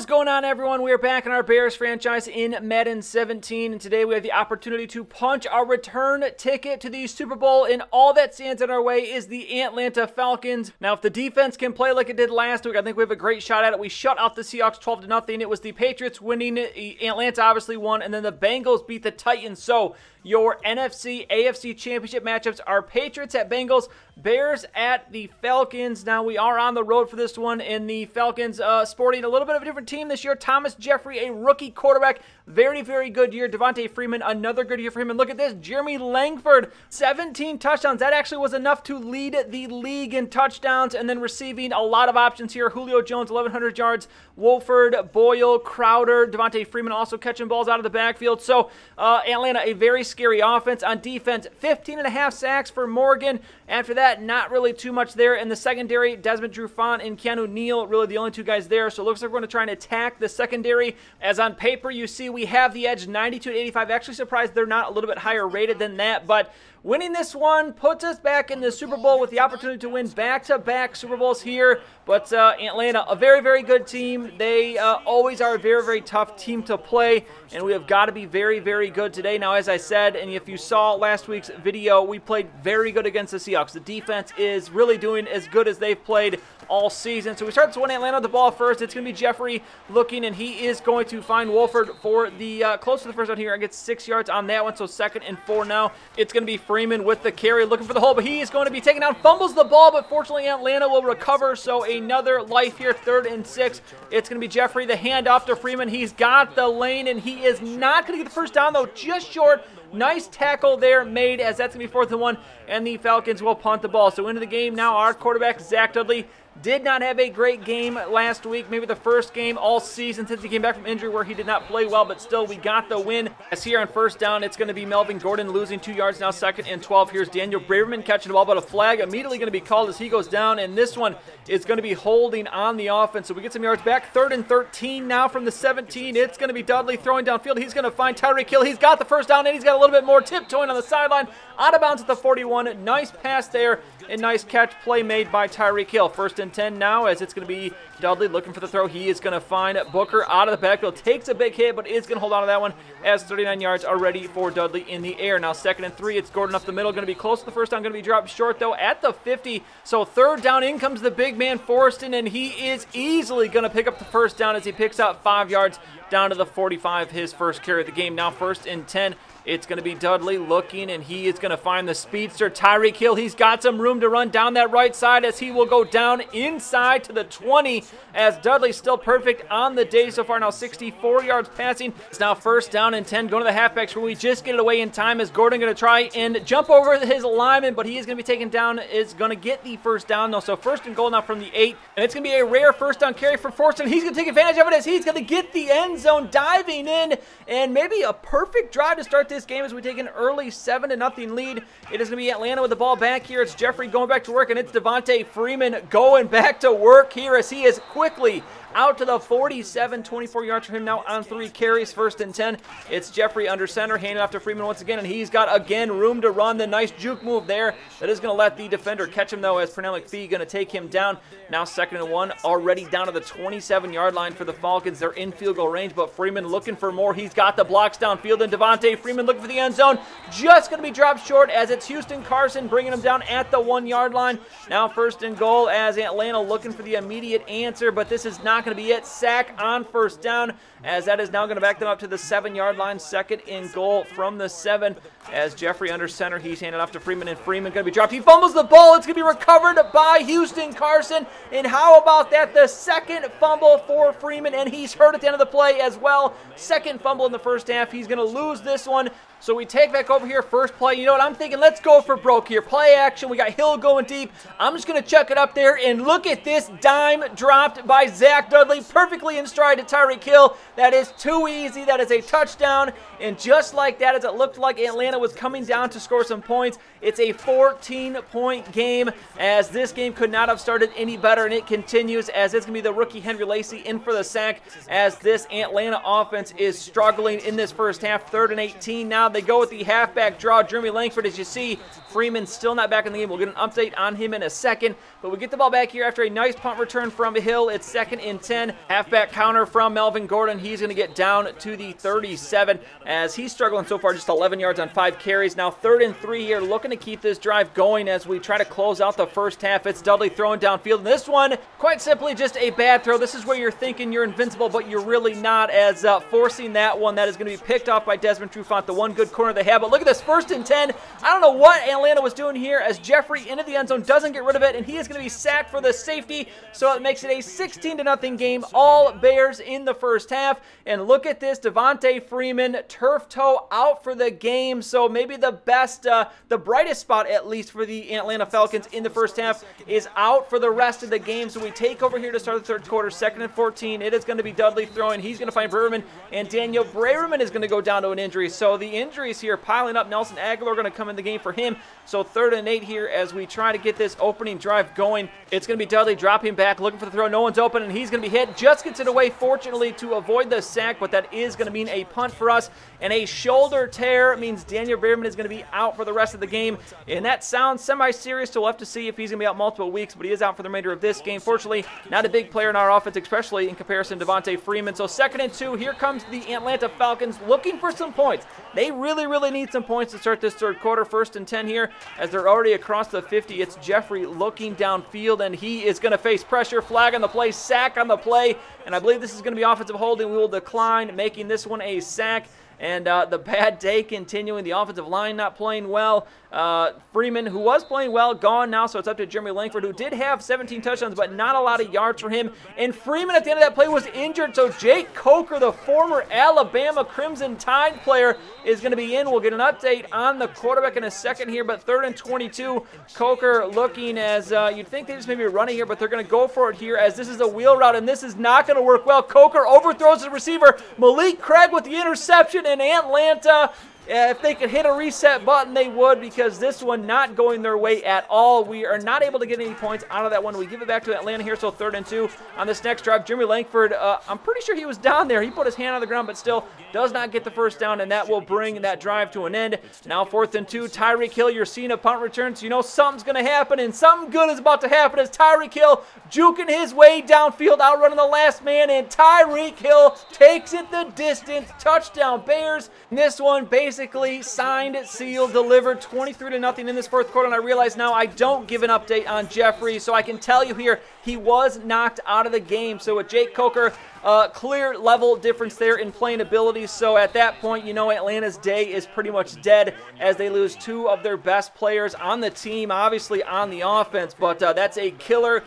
What is going on, everyone? We are back in our Bears franchise in Madden 17, and today we have the opportunity to punch our return ticket to the Super Bowl, and all that stands in our way is the Atlanta Falcons. Now, if the defense can play like it did last week, I think we have a great shot at it. We shut out the Seahawks 12-0. It was the Patriots winning. Atlanta obviously won, and then the Bengals beat the Titans. So your NFC AFC Championship matchups are Patriots at Bengals, Bears at the Falcons. Now, we are on the road for this one, and the Falcons sporting a little bit of a different team this year. Thomas Jeffrey, a rookie quarterback, very, very good year. Devontae Freeman, another good year for him. And look at this, Jeremy Langford, 17 touchdowns. That actually was enough to lead the league in touchdowns, and then receiving a lot of options here. Julio Jones, 1,100 yards. Wolford, Boyle, Crowder, Devontae Freeman also catching balls out of the backfield. So Atlanta, a very scary offense. On defense, 15.5 sacks for Morgan. After that, not really too much there. In the secondary, Desmond Trufant and Keanu Neal, really the only two guys there. So it looks like we're going to try and attack the secondary. As on paper, you see we have the edge 92-85. Actually surprised they're not a little bit higher rated than that. But winning this one puts us back in the Super Bowl with the opportunity to win back-to-back Super Bowls here. But Atlanta, a very, very good team. They always are a very, very tough team to play, and we have got to be very, very good today. Now, as I said, and if you saw last week's video, we played very good against the Seahawks. The defense is really doing as good as they've played all season. So we start this one, Atlanta with the ball first. It's going to be Jeffrey looking, and he is going to find Wolford for the close to the first down here. I get 6 yards on that one, so 2nd and 4 now. It's going to be Freeman with the carry, looking for the hole, but he is going to be taken down, fumbles the ball, but fortunately Atlanta will recover, so another life here, 3rd and 6. It's going to be Jeffrey, the handoff to Freeman. He's got the lane, and he is not going to get the first down, though, just short. Nice tackle there made, as that's going to be 4th and 1, and the Falcons will punt the ball. So into the game now, our quarterback, Zach Dudley, did not have a great game last week, maybe the first game all season since he came back from injury where he did not play well, but still we got the win. As here on first down, it's going to be Melvin Gordon losing 2 yards now, 2nd and 12. Here's Daniel Braverman catching the ball, but a flag immediately going to be called as he goes down, and this one is going to be holding on the offense. So we get some yards back, 3rd and 13 now from the 17. It's going to be Dudley throwing downfield. He's going to find Tyreek Hill. He's got the first down, and he's got a little bit more tiptoeing on the sideline, out of bounds at the 41. Nice pass there, and nice catch play made by Tyreek Hill. 1st and 10 now, as it's going to be Dudley looking for the throw. He is going to find Booker out of the backfield. Takes a big hit, but is going to hold on to that one, as 39 yards are ready for Dudley in the air. Now 2nd and 3. It's Gordon up the middle. Going to be close to the first down. Going to be dropped short, though, at the 50. So 3rd down. In comes the big man, Forston, and he is easily going to pick up the first down as he picks out 5 yards down to the 45, his first carry of the game. Now 1st and 10. It's going to be Dudley looking, and he is going to find the speedster, Tyreek Hill. He's got some room to run down that right side as he will go down inside to the 20, as Dudley's still perfect on the day so far. Now 64 yards passing. It's now 1st down and 10. Going to the halfbacks where we just get it away in time, as Gordon going to try and jump over his lineman, but he is going to be taken down. Is going to get the first down, though. So 1st and goal now from the 8, and it's going to be a rare first down carry for Forston. He's going to take advantage of it as he's going to get the end zone, diving in, and maybe a perfect drive to start this game as we take an early 7-0 lead. It is going to be Atlanta with the ball back here. It's Jeffrey going back to work, and it's Devontae Freeman going back to work here as he is quickly out to the 47, 24 yards for him now on 3 carries, 1st and 10. It's Jeffrey under center, handed off to Freeman once again, and he's got, again, room to run. The nice juke move there. That is going to let the defender catch him, though, as Pernell McPhee going to take him down. Now 2nd and 1, already down to the 27-yard line for the Falcons. They're in field goal range, but Freeman looking for more. He's got the blocks downfield, and Devontae Freeman looking for the end zone. Just going to be dropped short, as it's Houston Carson bringing him down at the 1-yard line. Now 1st and goal, as Atlanta looking for the immediate answer, but this is not going to be it. Sack on 1st down, as that is now going to back them up to the 7-yard line. 2nd and goal from the 7, as Jeffrey under center. He's handed off to Freeman, and Freeman going to be dropped. He fumbles the ball. It's going to be recovered by Houston Carson, and how about that? The 2nd fumble for Freeman, and he's hurt at the end of the play as well. 2nd fumble in the first half. He's going to lose this one. So we take back over here, first play. You know what I'm thinking? Let's go for broke here. Play action. We got Hill going deep. I'm just going to chuck it up there, and look at this dime dropped by Zach Dudley. Perfectly in stride to Tyreek Hill. That is too easy. That is a touchdown. And just like that, as it looked like Atlanta was coming down to score some points, it's a 14-point game, as this game could not have started any better, and it continues, as it's going to be the rookie Henry Lacy in for the sack, as this Atlanta offense is struggling in this first half. 3rd and 18 now. They go with the halfback draw. Jeremy Langford, as you see, Freeman still not back in the game. We'll get an update on him in a second, but we get the ball back here after a nice punt return from Hill. It's 2nd and 10. Halfback counter from Melvin Gordon. He's going to get down to the 37 as he's struggling so far, just 11 yards on 5 carries. Now 3rd and 3 here, looking to keep this drive going as we try to close out the first half. It's Dudley throwing downfield, and this one, quite simply, just a bad throw. This is where you're thinking you're invincible, but you're really not, as forcing that one that is going to be picked off by Desmond Trufant, the one good corner they have. But look at this, 1st and 10. I don't know what Atlanta was doing here as Jeffrey into the end zone, doesn't get rid of it, and he is going to be sacked for the safety, so it makes it a 16-0 game, all Bears in the first half. And look at this, Devontae Freeman, turf toe out for the game, so maybe the best, the brightest spot at least for the Atlanta Falcons in the first half is out for the rest of the game. So we take over here to start the 3rd quarter, 2nd and 14. It is going to be Dudley throwing. He's going to find Brewerman, and Daniel Brewerman is going to go down to an injury. So the injuries here piling up. Nelson Aguilar going to come in the game for him. So 3rd and 8 here as we try to get this opening drive going. It's going to be Dudley dropping back, looking for the throw. No one's open, and he's going to be hit. Just gets it away, fortunately, to avoid the sack, but that is going to mean a punt for us. And a shoulder tear means Daniel Brewerman is going to be out for the rest of the game. And that sounds semi-serious, so we'll have to see if he's going to be out multiple weeks, but he is out for the remainder of this game. Fortunately, not a big player in our offense, especially in comparison to Devontae Freeman. So 2nd and 2, here comes the Atlanta Falcons looking for some points. They really need some points to start this 3rd quarter. 1st and 10 here as they're already across the 50. It's Jeffrey looking downfield, and he is going to face pressure. Flag on the play, sack on the play, and I believe this is going to be offensive holding. We will decline, making this one a sack. And the bad day continuing. The offensive line not playing well. Freeman, who was playing well, gone now, so it's up to Jeremy Langford, who did have 17 touchdowns, but not a lot of yards for him. And Freeman at the end of that play was injured, so Jake Coker, the former Alabama Crimson Tide player, is going to be in. We'll get an update on the quarterback in a second here, but 3rd and 22. Coker looking as you'd think they just maybe running here, but they're going to go for it here as this is a wheel route, and this is not going to work well. Coker overthrows the receiver. Malik Craig with the interception, and Atlanta, if they could hit a reset button, they would, because this one not going their way at all. We are not able to get any points out of that one. We give it back to Atlanta here, so 3rd and 2 on this next drive. Jeremy Langford, I'm pretty sure he was down there. He put his hand on the ground, but still does not get the first down, and that will bring that drive to an end. Now 4th and 2, Tyreek Hill, you're seeing a punt return, so you know something's going to happen, and something good is about to happen as Tyreek Hill juking his way downfield, outrunning the last man, and Tyreek Hill takes it the distance. Touchdown Bears. And this one basically signed, sealed, delivered, 23-0 in this 4th quarter, and I realize now I don't give an update on Jeffrey, so I can tell you here he was knocked out of the game. So with Jake Coker, clear level difference there in playing ability. So at that point, you know Atlanta's day is pretty much dead as they lose 2 of their best players on the team, obviously on the offense. But that's a killer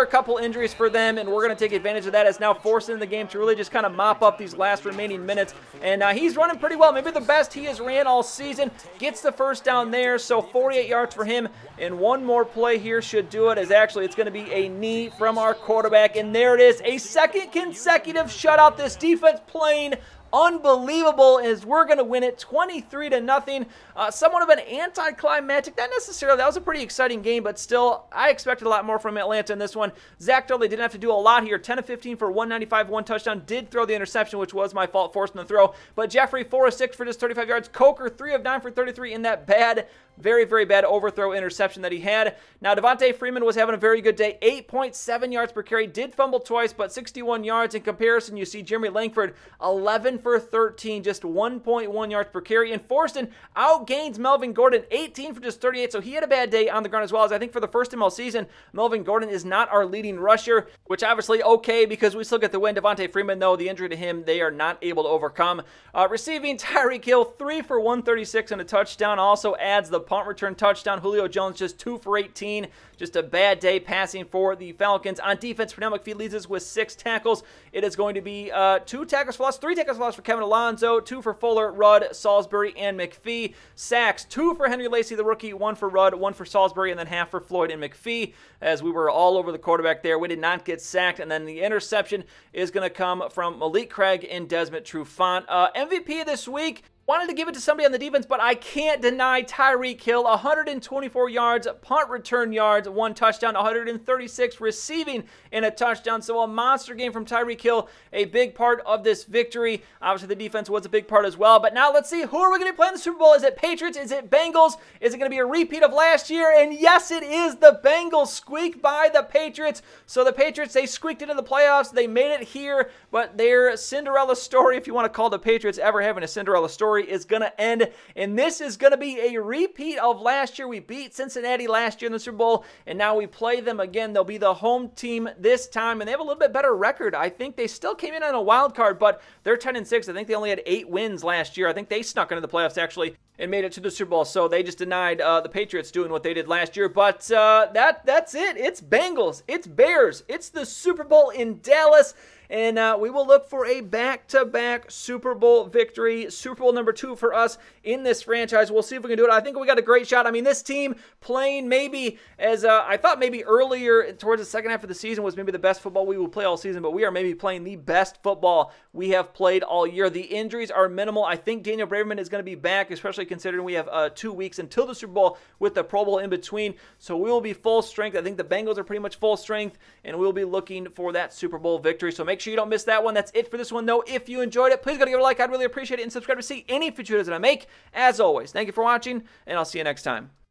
couple injuries for them, and we're going to take advantage of that as now forcing the game to really just kind of mop up these last remaining minutes. And he's running pretty well, maybe the best he has ran all season. Gets the first down there, so 48 yards for him. And one more play here should do it, as actually it's going to be a knee from our quarterback. And there it is, a 2nd consecutive shutout. This defense playing unbelievable as we're going to win it 23-0. Somewhat of an anticlimactic, not necessarily. That was a pretty exciting game, but still, I expected a lot more from Atlanta in this one. Zach Dudley didn't have to do a lot here. 10 of 15 for 195, 1 touchdown. Did throw the interception, which was my fault, forcing the throw. But Jeffrey, 4 of 6 for just 35 yards. Coker, 3 of 9 for 33 in that bad, very bad overthrow interception that he had. Now, Devontae Freeman was having a very good day. 8.7 yards per carry. Did fumble twice, but 61 yards. In comparison, you see Jeremy Langford, 11 for 13, just 1.1 yards per carry. And Forston outgains Melvin Gordon, 18 for just 38, so he had a bad day on the ground as well. As I think for the first time all season, Melvin Gordon is not our leading rusher, which obviously okay because we still get the win. Devontae Freeman, though, the injury to him, they are not able to overcome. Receiving, Tyreek Hill, 3 for 136 and a touchdown. Also adds the punt return touchdown. Julio Jones, just 2 for 18. Just a bad day passing for the Falcons. On defense, Pernell McPhee leads us with 6 tackles. It is going to be 2 tackles for loss, 3 tackles for loss for Kevin Alonso, 2 for Fuller, Rudd, Salisbury, and McPhee. Sacks, 2 for Henry Lacy, the rookie, 1 for Rudd, 1 for Salisbury, and then half for Floyd and McPhee, as we were all over the quarterback there. We did not get sacked, and then the interception is going to come from Malik Craig and Desmond Trufant. MVP this week, Wanted to give it to somebody on the defense, but I can't deny Tyreek Hill. 124 yards, punt return yards, 1 touchdown, 136 receiving and a touchdown. So a monster game from Tyreek Hill, a big part of this victory. Obviously, the defense was a big part as well. But now let's see, who are we going to be playing in the Super Bowl? Is it Patriots? Is it Bengals? Is it going to be a repeat of last year? And yes, it is. The Bengals squeak by the Patriots. So the Patriots, they squeaked into the playoffs. They made it here, but their Cinderella story, if you want to call the Patriots ever having a Cinderella story, is going to end, and this is going to be a repeat of last year. We beat Cincinnati last year in the Super Bowl, and now we play them again. They'll be the home team this time, and they have a little bit better record. I think they still came in on a wild card, but they're 10-6. I think they only had 8 wins last year. I think they snuck into the playoffs, actually, and made it to the Super Bowl, so they just denied the Patriots doing what they did last year. But that's it. It's Bengals. It's Bears. It's the Super Bowl in Dallas. And we will look for a back-to-back Super Bowl victory, Super Bowl number 2 for us in this franchise. We'll see if we can do it. I think we got a great shot. I mean, this team playing maybe as I thought maybe earlier towards the second half of the season was maybe the best football we will play all season, but we are maybe playing the best football we have played all year. The injuries are minimal. I think Daniel Braverman is going to be back, especially considering we have 2 weeks until the Super Bowl with the Pro Bowl in between. So we will be full strength. I think the Bengals are pretty much full strength, and we'll be looking for that Super Bowl victory. So make sure you don't miss that one. That's it for this one, though. If you enjoyed it, please go to give it a like. I'd really appreciate it, and subscribe to see any future videos that I make. As always, thank you for watching, and I'll see you next time.